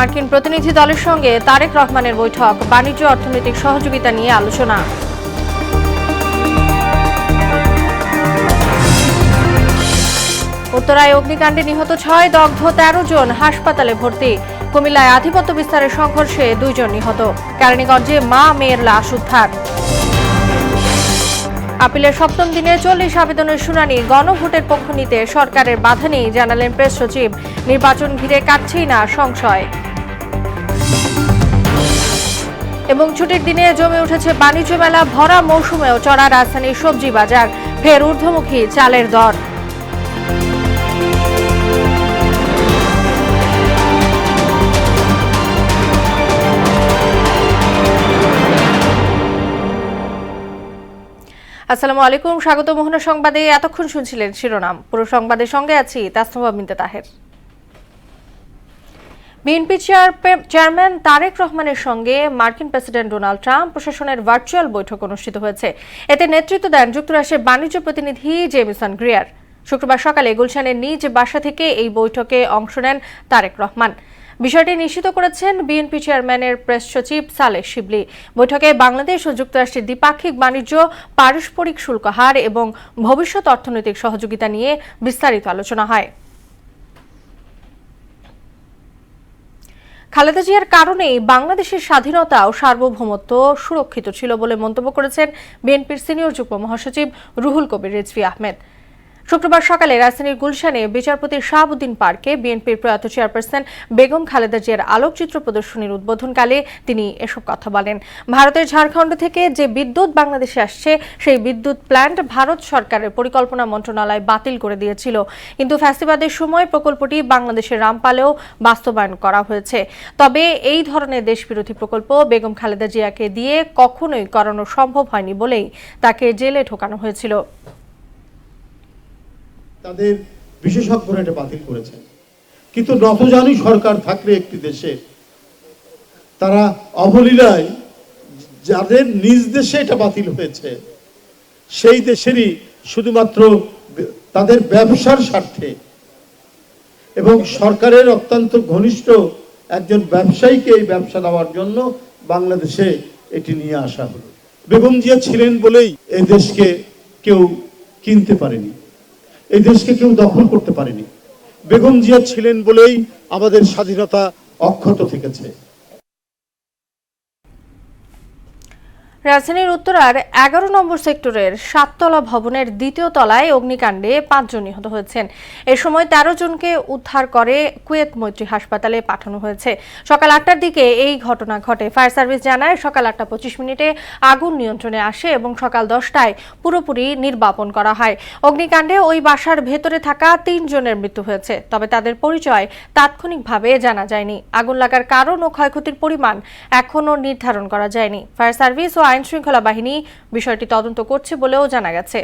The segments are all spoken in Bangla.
মার্কিন প্রতিনিধি দলের সঙ্গে তারেক রহমানের বৈঠক, বাণিজ্য অর্থনৈতিক সহযোগিতা নিয়ে আলোচনা। উত্তরায় অগ্নিকাণ্ডে নিহত 6, দগ্ধ 13 জন, হাসপাতালে ভর্তি। কুমিল্লায় আধিপত্য বিস্তারের সংঘর্ষে 2 জন নিহত। কেরানীগঞ্জে মা মেয়ের লাশ উদ্ধার। আপিলের 7ম দিনে 40 আবেদনের শুনানি, গণভোটের পক্ষ নিতে সরকারের বাধা নেই জানালেন প্রেস সচিব। নির্বাচন ঘিরে কাটছেই না সংশয়। এবং ছুটির দিনে জমে উঠেছে বাণিজ্য মেলা, ভরা মৌসুমেও চড়া রাজধানীর সবজি বাজার, ফের ঊর্ধ্বমুখী চালের দর। আসসালামু আলাইকুম, স্বাগত মোহনা সংবাদে। এতক্ষণ শুনছিলেন শিরোনাম, পুরো সংবাদের সঙ্গে আছি তাসনুভা বিনতে তাহের। বিএনপি চেয়ারম্যান তারেক রহমানের সঙ্গে মার্কিন প্রেসিডেন্ট ডোনাল্ড ট্রাম্প প্রশাসনের ভার্চুয়াল বৈঠক অনুষ্ঠিত হয়েছে। এতে নেতৃত্ব দেন যুক্তরাষ্ট্রের বাণিজ্য প্রতিনিধি জেমিসন গ্রিয়ার। শুক্রবার সকালে গুলশানের নিজ বাসা থেকে এই বৈঠকে অংশ নেন তারেক রহমান। বিষয়টি নিশ্চিত করেছেন বিএনপি চেয়ারম্যানের প্রেস সচিব সালেহ শিবলি। বৈঠকে বাংলাদেশ ও যুক্তরাষ্ট্রের দ্বিপাক্ষিক বাণিজ্য, পারস্পরিক শুল্ক হার এবং ভবিষ্যৎ অর্থনৈতিক সহযোগিতা নিয়ে বিস্তারিত আলোচনা হয়। খালেদা জিয়ার কারণেই বাংলাদেশের স্বাধীনতা ও সার্বভৌমত্ব সুরক্ষিত ছিল বলে মন্তব্য করেছেন বিএনপির সিনিয়র যুগ্ম মহাসচিব রুহুল কবির রিজভী আহমেদ। শুক্রবার সকালে রাজধানীর গুলশানে বিচারপতি শাহাবুদ্দিন পার্কে বিএনপির প্রয়াত চেয়ারপারসন বেগম খালেদা জিয়ার আলোকচিত্র প্রদর্শনীর উদ্বোধনকালে তিনি এসব কথা বলেন। ভারতের ঝাড়খণ্ড থেকে যে বিদ্যুৎ বাংলাদেশে আসছে, সেই বিদ্যুৎ প্ল্যান্ট ভারত সরকারের পরিকল্পনা মন্ত্রণালয় বাতিল করে দিয়েছিল, কিন্তু ফ্যাসিবাদের সময় প্রকল্পটি বাংলাদেশের রামপালেও বাস্তবায়ন করা হয়েছে। তবে এই ধরনের দেশবিরোধী প্রকল্প বেগম খালেদা জিয়াকে দিয়ে কখনোই করানো সম্ভব হয়নি বলেই তাকে জেলে ঢোকানো হয়েছিল। তাদের বিশেষজ্ঞরা এটা বাতিল করেছেন, কিন্তু নতজানি সরকার থাকলে একটি দেশে তারা অবলীলায় যাদের নিজ দেশে এটা বাতিল হয়েছে সেই দেশেরই শুধুমাত্র তাদের ব্যবসার স্বার্থে এবং সরকারের অত্যন্ত ঘনিষ্ঠ একজন ব্যবসায়ীকে এই ব্যবসা দেওয়ার জন্য বাংলাদেশে এটি নিয়ে আসা হলো। বেগম জিয়া ছিলেন বলেই এই দেশকে কেউ কিনতে পারেনি, এই দেশকে কেউ দখল করতে পারেনি। বেগম জিয়া ছিলেন বলেই আমাদের স্বাধীনতা অক্ষত থেকেছে। রাজধানীর উত্তরার 11 নম্বর সেক্টরের 7তলা ভবনের 2য় তলায় অগ্নিকাণ্ডে 5 জন নিহত হয়েছেন। এ সময় 13 জনকে উদ্ধার করে কুয়েত মৈত্রী হাসপাতালে পাঠানো হয়েছে। সকাল 8টার দিকে এই ঘটনা ঘটে। ফায়ার সার্ভিস জানায় সকাল 8:25 আগুন নিয়ন্ত্রণে আসে এবং সকাল 10টায় পুরোপুরি নির্বাপন করা হয়। অগ্নিকাণ্ডে ওই বাসার ভেতরে থাকা 3 জনের মৃত্যু হয়েছে, তবে তাদের পরিচয় তাৎক্ষণিকভাবে জানা যায়নি। আগুন লাগার কারণ ও ক্ষয়ক্ষতির পরিমাণ এখনও নির্ধারণ করা যায়নি। ফায়ার সার্ভিস ও আইন শৃঙ্খলা বাহিনী বিষয়টি তদন্ত করছে বলেও জানা গেছে।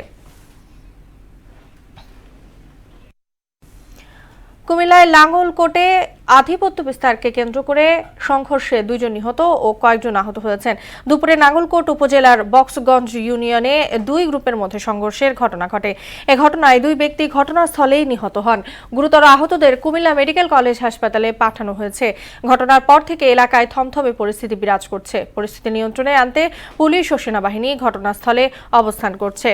কুমিল্লায় লাঙ্গলকোটে আধিপত্য বিস্তারকে কেন্দ্র করে সংঘর্ষে 2 জন নিহত ও কয়েকজন আহত হয়েছেন। দুপুরে নাঙ্গলকোট উপজেলার বক্সগঞ্জ ইউনিয়নে 2 গ্রুপের মধ্যে সংঘর্ষের ঘটনা ঘটে। এ ঘটনায় 2 ব্যক্তি ঘটনাস্থলেই নিহত হন। গুরুতর আহতদের কুমিল্লা মেডিকেল কলেজ হাসপাতালে পাঠানো হয়েছে। ঘটনার পর থেকে এলাকায় থমথমে পরিস্থিতি বিরাজ করছে। পরিস্থিতি নিয়ন্ত্রণে আনতে পুলিশ ও সেনাবাহিনী ঘটনাস্থলে অবস্থান করছে।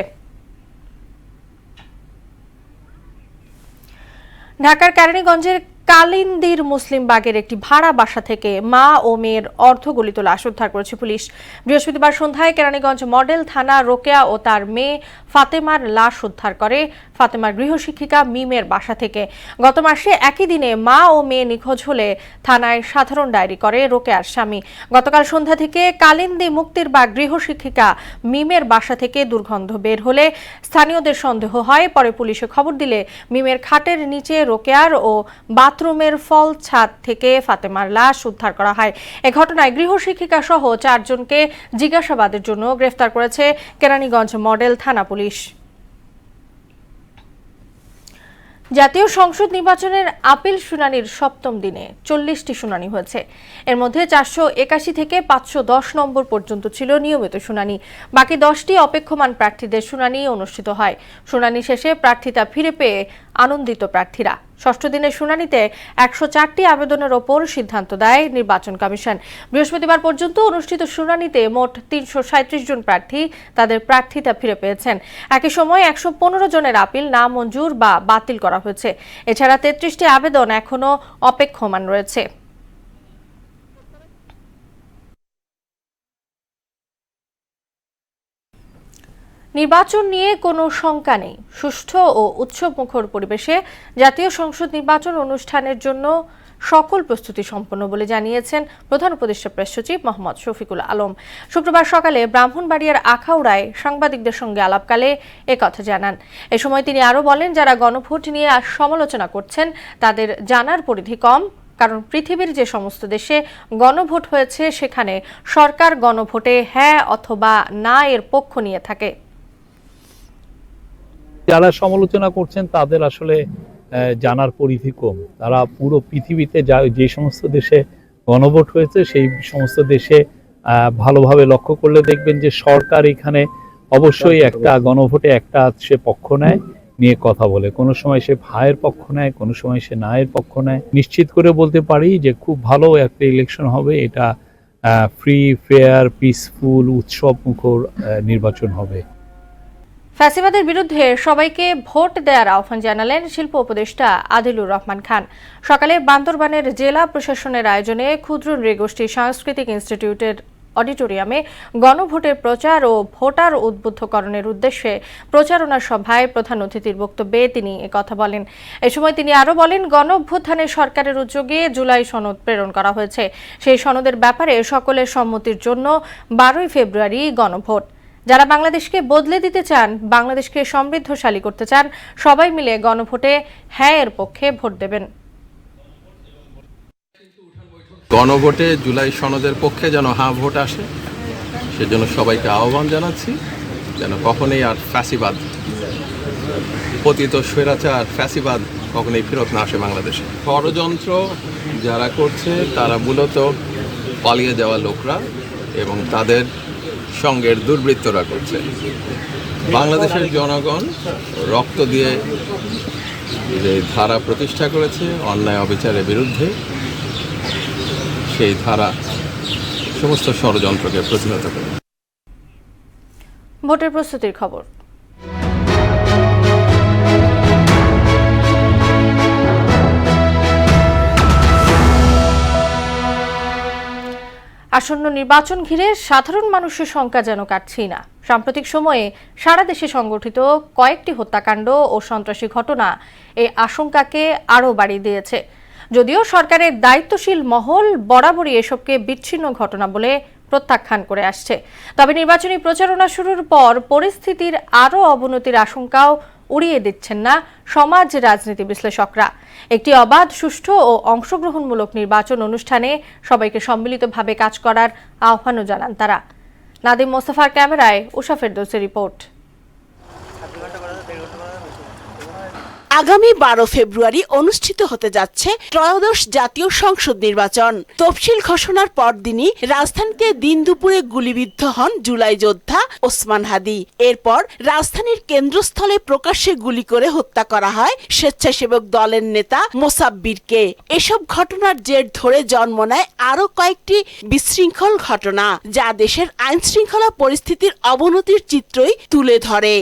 ঢাকার কেরানীগঞ্জের কালিন্দির মুসলিম বাগের একটি ভাড়া বাসা থেকে মা ও মেয়ের অর্ধগলিত লাশ উদ্ধার করেছে পুলিশ। বৃহস্পতিবার সন্ধ্যায় কেরানীগঞ্জ মডেল থানা রোকেয়া ও তার মেয়ে ফাতেমার লাশ উদ্ধার করে ফাতেমার গৃহশিক্ষিকা মিমের বাসা থেকে। গত মাসে একই দিনে মা ও মেয়ে নিখোঁজ হলে থানায় সাধারণ ডায়েরি করে রোকেয়ার স্বামী। গতকাল সন্ধ্যা থেকে কালিন্দি মুক্তির বাগ গৃহশিক্ষিকা মিমের বাসা থেকে দুর্গন্ধ বের হলে স্থানীয়দের সন্দেহ হয়। পরে পুলিশে খবর দিলে মিমের খাটের নিচে রোকেয়ার ও বাথরুমের ফল ছাদ থেকে ফাতেমার লাশ উদ্ধার করা হয়। এ ঘটনায় গৃহশিক্ষিকা সহ 4 জনকে জিজ্ঞাসাবাদের জন্য গ্রেফতার করেছে কেরানীগঞ্জ মডেল থানা পুলিশ। জাতীয় সংসদ নির্বাচনের আপিল শুনানির 7ম দিনে 40টি শুনানি হয়েছে। এর মধ্যে 481 থেকে 510 নম্বর পর্যন্ত ছিল নিয়মিত শুনানি। বাকি 10টি অপেক্ষমান প্রার্থীদের শুনানি অনুষ্ঠিত হয়। শুনানি শেষে প্রার্থিতা ফিরে পেয়ে আনন্দিত প্রার্থীরা। ষষ্ঠ দিনের শুনানিতে 104টি আবেদনের ওপর সিদ্ধান্ত দেয় নির্বাচন কমিশন। বৃহস্পতিবার পর্যন্ত অনুষ্ঠিত শুনানিতে মোট 337 জন প্রার্থী তাদের প্রার্থিতা ফিরে পেয়েছেন। একই সময় 115 জনের আপিল নামঞ্জুর বা বাতিল করা হয়েছে। এছাড়া 33টি আবেদন এখনো অপেক্ষমান রয়েছে। নির্বাচন নিয়ে কোনো শঙ্কা নেই। সুষ্ঠু ও উৎসবমুখর পরিবেশে জাতীয় সংসদ নির্বাচন অনুষ্ঠানের জন্য সকল প্রস্তুতি সম্পন্ন বলে জানিয়েছেন প্রধান উপদেষ্টা প্রেস সচিব মোহাম্মদ শফিকুল আলম। শুক্রবার সকালে ব্রাহ্মণবাড়িয়ার আখাউড়ায় সাংবাদিকদের সঙ্গে আলাপকালে একথা জানান। এ সময় তিনি আরও বলেন, যারা গণভোট নিয়ে সমালোচনা করছেন তাদের জানার পরিধি কম, কারণ পৃথিবীর যে সমস্ত দেশে গণভোট হয়েছে সেখানে সরকার গণভোটে হ্যাঁ অথবা না এর পক্ষ নিয়ে থাকে। যারা সমালোচনা করছেন তাদের আসলে জানার পরিধি কম। তারা পুরো পৃথিবীতে যে সমস্ত দেশে গণভোট হয়েছে সেই সমস্ত দেশে ভালোভাবে লক্ষ্য করলে দেখবেন যে সরকার এখানে অবশ্যই একটা গণভোটে একটা সে পক্ষ নেয়, নিয়ে কথা বলে। কোনো সময় সে ভাইয়ের পক্ষ নেয়, কোনো সময় সে নায়ের পক্ষ নেয়। নিশ্চিত করে বলতে পারি যে খুব ভালো একটা ইলেকশন হবে। এটা ফ্রি, ফেয়ার, পিসফুল, উৎসব মুখর নির্বাচন হবে। ফ্যাসিবাদের বিরুদ্ধে সবাইকে ভোট দেওয়ার আহ্বান জানালেন শিল্প উপদেষ্টা আদিলুর রহমান খান। সকালে বান্দরবানের জেলা প্রশাসনের আয়োজনে ক্ষুদ্র নৃগোষ্ঠী সাংস্কৃতিক ইনস্টিটিউটের অডিটোরিয়ামে গণভোটের প্রচার ও ভোটার উদ্বুদ্ধকরণের উদ্দেশ্যে প্রচারণা সভায় প্রধান অতিথির বক্তব্যে তিনি একথা বলেন। এ সময় তিনি আরও বলেন, গণঅভ্যুত্থানে সরকারের উদ্যোগে জুলাই সনদ প্রেরণ করা হয়েছে। সেই সনদের ব্যাপারে সকলের সম্মতির জন্য 12 ফেব্রুয়ারি গণভোট। যারা বাংলাদেশকে বদলে দিতে চান, বাংলাদেশকে সমৃদ্ধশালী করতে চান, সবাই মিলে গণভোটে হ্যাঁ এর পক্ষে ভোট দেবেন। গণভোটে জুলাই সনদের পক্ষে যেন হ্যাঁ ভোট আসে, সেজন্য সবাইকে আহ্বান জানাচ্ছি যেন কখনোই আর ফ্যাসিবাদ, পতিত স্বৈরাচার ফ্যাসিবাদ কখনোই ফেরত না আসে বাংলাদেশে। ষড়যন্ত্র যারা করছে তারা মূলত পালিয়ে যাওয়া লোকরা এবং তাদের সঙ্গের দুর্বৃত্তরা করছে। বাংলাদেশের জনগণ রক্ত দিয়ে যে ধারা প্রতিষ্ঠা করেছে অন্যায় অবিচারের বিরুদ্ধে, সেই ধারা সমস্ত ষড়যন্ত্রকে প্রতিহত করে। ভোটের প্রস্তুতির খবর। আসন্ন নির্বাচন ঘিরে সাধারণ মানুষের সংখ্যা যেন কাটছেই না। সাম্প্রতিক সময়ে সারা দেশে সংগঠিত কয়েকটি হত্যাকাণ্ড ও সন্ত্রাসী ঘটনা এই আশঙ্কাকে আরও বাড়িয়ে দিয়েছে। যদিও সরকারের দায়িত্বশীল মহল বরাবরই এসবকে বিচ্ছিন্ন ঘটনা বলে প্রত্যাখ্যান করে আসছে, তবে নির্বাচনী প্রচারণা শুরুর পর পরিস্থিতির আরও অবনতির আশঙ্কাও উড়িয়ে দিচ্ছেন না সমাজ রাজনীতি বিশ্লেষকরা। একটি অবাধ, সুষ্ঠু ও অংশগ্রহণমূলক নির্বাচন অনুষ্ঠানে সবাইকে সম্মিলিতভাবে কাজ করার আহ্বানও জানান তারা। নাদিম মোস্তফার ক্যামেরায় উষা ফেরদৌসের রিপোর্ট। আগামী 12 ফেব্রুয়ারি অনুষ্ঠিত হতে যাচ্ছে ত্রয়োদশ জাতীয় সংসদ নির্বাচন। তফসিল ঘোষণার পরদিনই রাজধানীতে দিন দুপুরে গুলিবিদ্ধ হন জুলাই যোদ্ধা ওসমান হাদি। এরপর রাজধানীর কেন্দ্রস্থলে প্রকাশ্যে গুলি করে হত্যা করা হয় স্বেচ্ছাসেবক দলের নেতা মোসাব্বিরকে। এসব ঘটনার জের ধরে জন্ম নেয় আরও কয়েকটি বিশৃঙ্খল ঘটনা, যা দেশের আইনশৃঙ্খলা পরিস্থিতির অবনতির চিত্রই তুলে ধরে।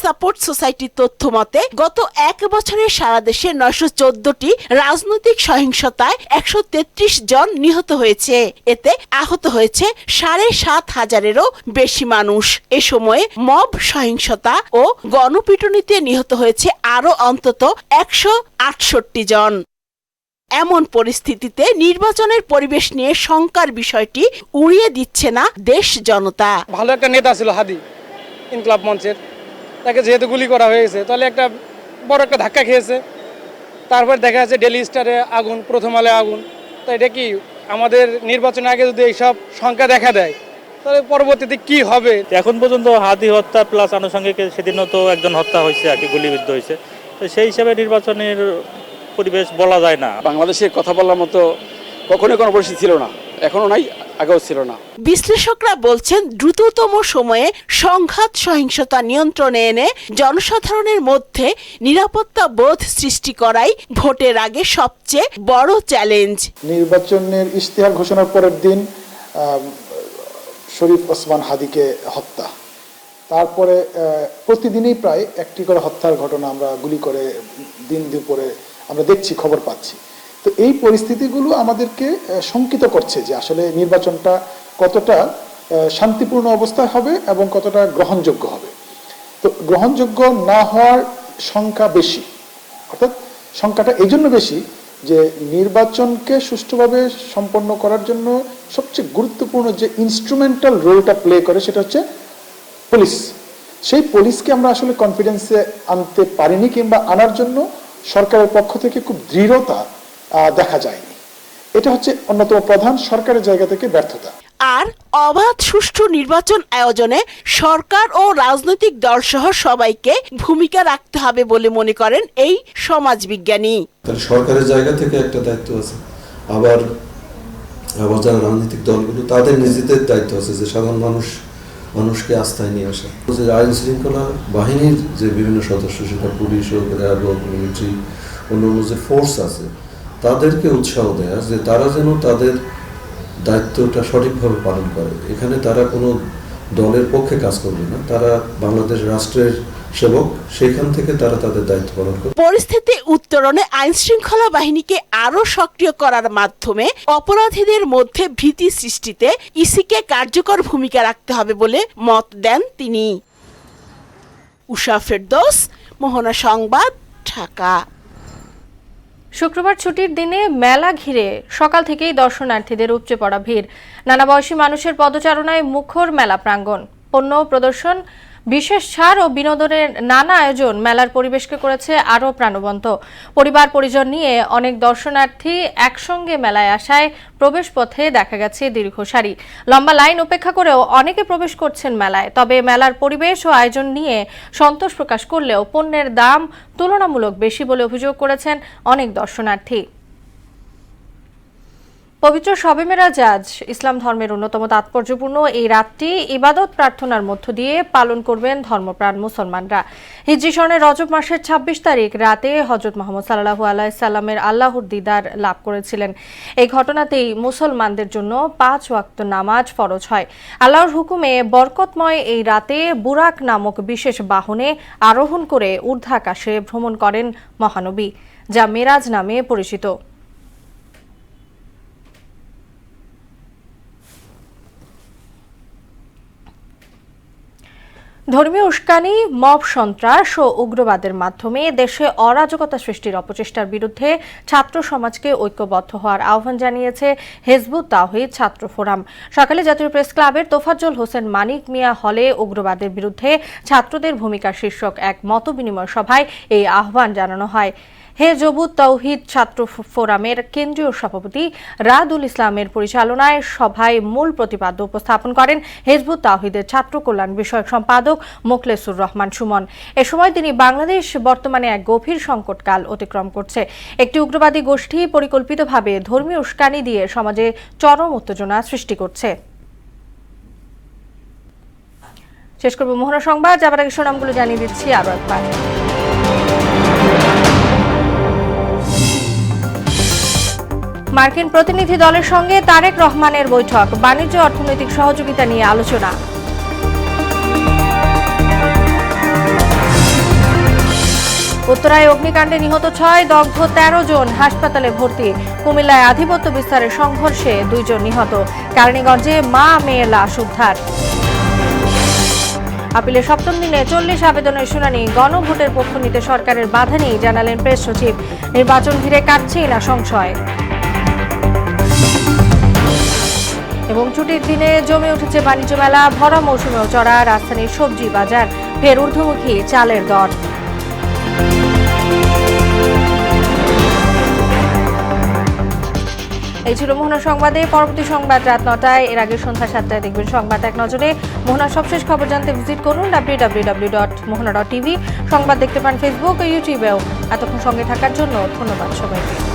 সাপোর্ট সোসাইটির তথ্য মতে গত এক বছরে সারা দেশে 914টি রাজনৈতিক সহিংসতায় 133 জন নিহত হয়েছে। এতে আহত হয়েছে 7,500-এরও বেশি মানুষ। এ সময়ে মব সহিংসতা ও গণপিটুনিতে নিহত হয়েছে আরও অন্তত 168 জন। এমন পরিস্থিতিতে নির্বাচনের পরিবেশ নিয়ে শঙ্কার বিষয়টি উড়িয়ে দিচ্ছে না দেশ জনতা। ভালো একটা নেতা ছিল হাদি, ইনকলাব মঞ্চের, তাকে যেহেতু গুলি করা হয়েছে তাহলে একটা বড় একটা ধাক্কা খেয়েছে। তারপর দেখা যাচ্ছে ডেলি স্টারে আগুন, প্রথম আলে আগুন। তো এটা কি আমাদের নির্বাচনের আগে যদি এইসব সংখ্যা দেখা দেয় তাহলে পরবর্তীতে কি হবে? এখন পর্যন্ত হাদি হত্যা প্লাস আনুষঙ্গিক সেদিনও তো একজন হত্যা হয়েছে আর কি, গুলিবিদ্ধ হয়েছে। তো সেই হিসাবে নির্বাচনের পরিবেশ বলা যায় না। বাংলাদেশে কথা বলার মতো কখনোই কোনো পরিস্থিতি ছিল না, এখনো নাই, আগেও ছিল না। বিশ্লেষকরা বলছেন দ্রুততম সময়ে সংঘাত সহিংসতা নিয়ন্ত্রণে এনে জনসাধারণের মধ্যে নিরাপত্তা বোধ সৃষ্টি করাই ভোটের আগে সবচেয়ে বড় চ্যালেঞ্জ। নির্বাচনের ইশতেহার ঘোষণার পরের দিন শরীফ ওসমান হাদিকে হত্যা, তারপরে প্রতিদিনই প্রায় একটি করে হত্যার ঘটনা আমরা গুলি করে দিন দুপুরে আমরা দেখছি, খবর পাচ্ছি। তো এই পরিস্থিতিগুলো আমাদেরকে শঙ্কিত করছে যে আসলে নির্বাচনটা কতটা শান্তিপূর্ণ অবস্থায় হবে এবং কতটা গ্রহণযোগ্য হবে। তো গ্রহণযোগ্য না হওয়ার সংখ্যা বেশি, অর্থাৎ সংখ্যাটা এই জন্য বেশি যে নির্বাচনকে সুষ্ঠুভাবে সম্পন্ন করার জন্য সবচেয়ে গুরুত্বপূর্ণ যে ইনস্ট্রুমেন্টাল রোলটা প্লে করে সেটা হচ্ছে পুলিশ। সেই পুলিশকে আমরা আসলে কনফিডেন্সে আনতে পারিনি, কিংবা আনার জন্য সরকারের পক্ষ থেকে খুব দৃঢ়তা দেখা যায়নি। এটা হচ্ছে অন্যতম প্রধান সরকারের জায়গা থেকে ব্যর্থতা। আর অবাধ সুষ্ঠু নির্বাচন আয়োজনে সরকার ও রাজনৈতিক দল সহ সবাইকে ভূমিকা রাখতে হবে বলে মনে করেন এই সমাজবিজ্ঞানী। সরকারের জায়গা থেকে একটা দায়িত্ব আছে, আবার যারা রাজনৈতিক দলগুলো তাদের নিজেদের দায়িত্ব আছে যে সাধারণ মানুষকে আস্থায় নিয়ে আসা। যে আইন শৃঙ্খলা বাহিনীর যে বিভিন্ন সদস্য, সেটা পুলিশ হোক, র্যাব হোক, মিলিটারি, অন্যান্য যে ফোর্স আছে, তাদেরকে উৎসাহ দেয়া যে তারা যেন তাদের দায়িত্বটা সঠিকভাবে পালন করে। এখানে তারা কোনো দলের পক্ষে কাজ করবে না, তারা বাংলাদেশ রাষ্ট্রের সেবক, সেখান থেকে তারা তাদের দায়িত্ব পালন করে। পরিস্থিতি উত্তরণে আইন শৃঙ্খলা বাহিনীকে আরো সক্রিয় করার মাধ্যমে অপরাধীদের মধ্যে ভীতি সৃষ্টিতে ইসিকে কার্যকর ভূমিকা রাখতে হবে বলে মত দেন তিনি। উষা ফেরদৌস, মোহনা সংবাদ, ঢাকা। শুক্রবার ছুটির দিনে মেলা ঘিরে সকাল থেকেই দর্শনার্থীদের উপচে পড়া ভিড়। নানা বয়সী মানুষের পদচারণায় মুখর মেলা প্রাঙ্গণ। পণ্য প্রদর্শন, বিশেষ ছাড় ও বিনোদনের নানা আয়োজন মেলার পরিবেশকে করেছে আরও প্রাণবন্ত। পরিবার পরিজন নিয়ে অনেক দর্শনার্থী একসঙ্গে মেলায় আসায় প্রবেশ পথে দেখা গেছে দীর্ঘ সারি। লম্বা লাইন উপেক্ষা করেও অনেকে প্রবেশ করছেন মেলায়। তবে মেলার পরিবেশ ও আয়োজন নিয়ে সন্তোষ প্রকাশ করলেও পণ্যের দাম তুলনামূলক বেশি বলে অভিযোগ করেছেন অনেক দর্শনার্থী। পবিত্র শবে মেরাজ আজ ইসলাম ধর্মের অন্যতম তাৎপর্যপূর্ণ এই রাতটি ইবাদত প্রার্থনার মধ্য দিয়ে পালন করবেন ধর্মপ্রাণ মুসলমানরা। হিজরি সনের রজব মাসের ২৬ তারিখ রাতে হযরত মুহাম্মদ সাল্লাল্লাহু আলাইহি সাল্লামের আল্লাহর দিদার লাভ করেছিলেন। এই ঘটনাতেই মুসলমানদের জন্য ৫ ওয়াক্ত নামাজ ফরজ হয়। আল্লাহর হুকুমে বরকতময় এই রাতে বুরাক নামক বিশেষ বাহনে আরোহণ করে ঊর্ধ্বাকাশে ভ্রমণ করেন মহানবী, যা মেরাজ নামে পরিচিত। ধর্মীয় উস্কানি, মব সন্ত্রাস ও উগ্রবাদের মাধ্যমে দেশে অরাজকতা সৃষ্টির অপচেষ্টার বিরুদ্ধে ছাত্র সমাজকে ঐক্যবদ্ধ হওয়ার আহ্বান জানিয়েছে হিজবুত তাওহীদ ছাত্র ফোরাম। সকালে জাতীয় প্রেস ক্লাবের তোফাজ্জল হোসেন মানিক মিয়া হলে উগ্রবাদের বিরুদ্ধে ছাত্রদের ভূমিকা শীর্ষক এক মতবিনিময় সভায় এই আহ্বান জানানো হয়। হিজবুত তাওহীদ ছাত্র ফোরামের কেন্দ্রীয় সভাপতি রাদুল ইসলামের পরিচালনায় সভায় মূল প্রতিপাদ্য উপস্থাপন করেন হিজবুত তাওহীদের ছাত্র কল্যাণ বিষয়ক সম্পাদক মোখলেসুর রহমান সুমন। এ সময় তিনি বাংলাদেশ বর্তমানে এক গভীর সংকটকাল অতিক্রম করছে। একটি উগ্রবাদী গোষ্ঠী পরিকল্পিতভাবে ধর্মীয় উস্কানি দিয়ে সমাজে চরম উত্তেজনা সৃষ্টি করছে। শেষ করব মোহনা সংবাদ, যাবার আগে শিরোনামগুলো জানিয়ে দিচ্ছি আরও একবার। মার্কিন প্রতিনিধি দলের সঙ্গে তারেক রহমানের বৈঠক, বাণিজ্য অর্থনৈতিক সহযোগিতা নিয়ে আলোচনা। উত্তরায় অগ্নিকাণ্ডে নিহত ৬, দগ্ধ ১৩ জন, হাসপাতালে ভর্তি। কুমিল্লায় আধিপত্য বিস্তারের সংঘর্ষে ২ জন নিহত। কেরানীগঞ্জে মা মেয়ে লাশ উদ্ধার। আপিলের ৭ম দিনে ৪০ আবেদনের শুনানি, গণভোটের পক্ষ নিতে সরকারের বাধা নেই জানালেন প্রেস সচিব। নির্বাচন ঘিরে কাটছেই না সংশয়। এবং ছুটির দিনে জমে উঠেছে বাণিজ্য মেলা, ভরা মৌসুমেও চড়া রাজধানীর সবজি বাজার, ফের ঊর্ধ্বমুখী চালের দর। এই ছিল মোহনা সংবাদে। পরবর্তী সংবাদ রাত ৯টায়, এর আগে সন্ধ্যা ৭টায় দেখবেন সংবাদ এক নজরে। মোহনার সবশেষ খবর জানতে ভিজিট করুন www.mohana.tv। সংবাদ দেখতে পান ফেসবুক ও ইউটিউবেও। এতক্ষণ সঙ্গে থাকার জন্য ধন্যবাদ সবাইকে।